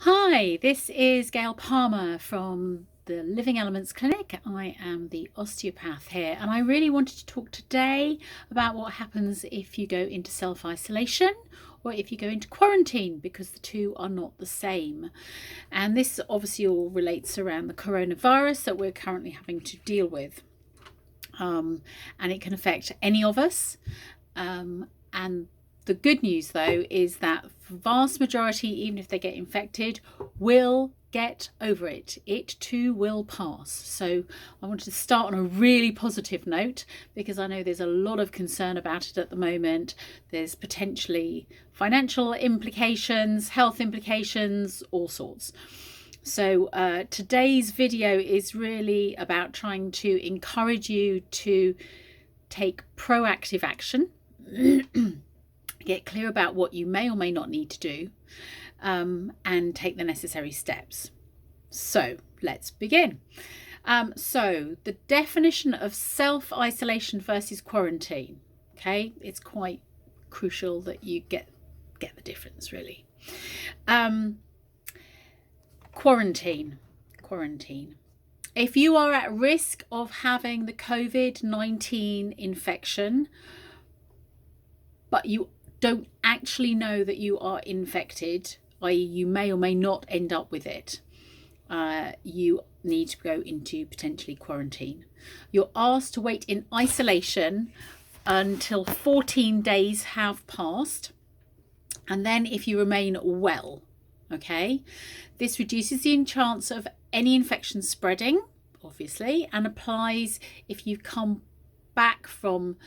Hi, this is Gayle Palmer from the Living Elements Clinic. I am the osteopath here, and I really wanted to talk today about what happens if you go into self-isolation or if you go into quarantine, because the two are not the same. And this obviously all relates around the coronavirus that we're currently having to deal with. And it can affect any of us. And the good news, though, is that the vast majority, even if they get infected, will get over it. It too will pass. So I wanted to start on a really positive note, because I know there's a lot of concern about it at the moment. There's potentially financial implications, health implications, all sorts. So today's video is really about trying to encourage you to take proactive action. Get clear about what you may or may not need to do, and take the necessary steps. So let's begin. So the definition of self-isolation versus quarantine. Okay, it's quite crucial that you get the difference, really. Quarantine. If you are at risk of having the COVID-19 infection, but you don't actually know that you are infected, i.e. you may or may not end up with it, you need to go into potentially quarantine. You're asked to wait in isolation until 14 days have passed, and then if you remain well, okay, this reduces the chance of any infection spreading, obviously, and applies if you come back from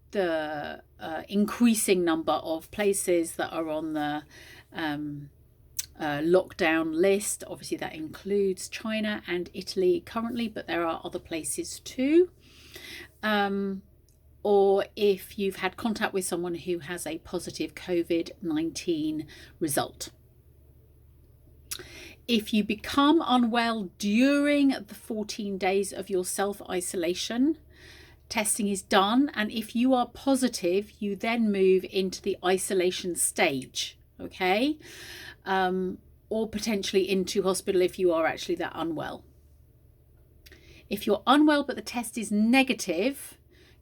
the increasing number of places that are on the lockdown list. Obviously that includes China and Italy currently, but there are other places too. Or if you've had contact with someone who has a positive COVID-19 result. If you become unwell during the 14 days of your self-isolation, testing is done, and if you are positive, you then move into the isolation stage, okay? Or potentially into hospital if you are actually that unwell. If you're unwell but the test is negative,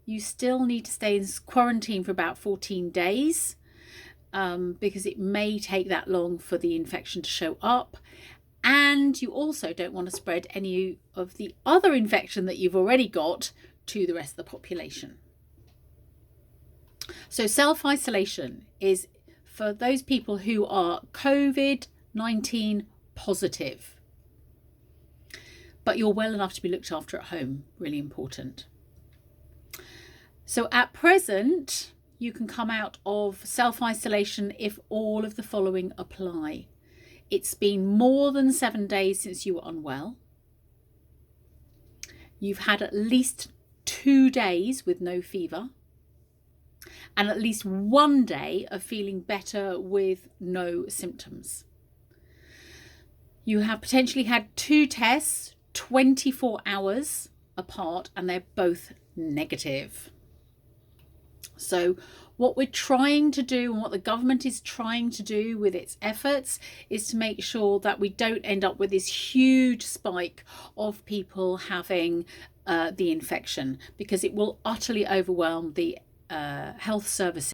you still need to stay in quarantine for about 14 days, because it may take that long for the infection to show up. And you also don't want to spread any of the other infection that you've already got to the rest of the population. So self-isolation is for those people who are COVID-19 positive, but you're well enough to be looked after at home. Really important. So at present, you can come out of self-isolation if all of the following apply. It's been more than 7 days since you were unwell. You've had at least 2 days with no fever, and at least 1 day of feeling better with no symptoms. You have potentially had 2 tests 24 hours apart, and they're both negative. So what we're trying to do, and what the government is trying to do with its efforts, is to make sure that we don't end up with this huge spike of people having the infection, because it will utterly overwhelm the health services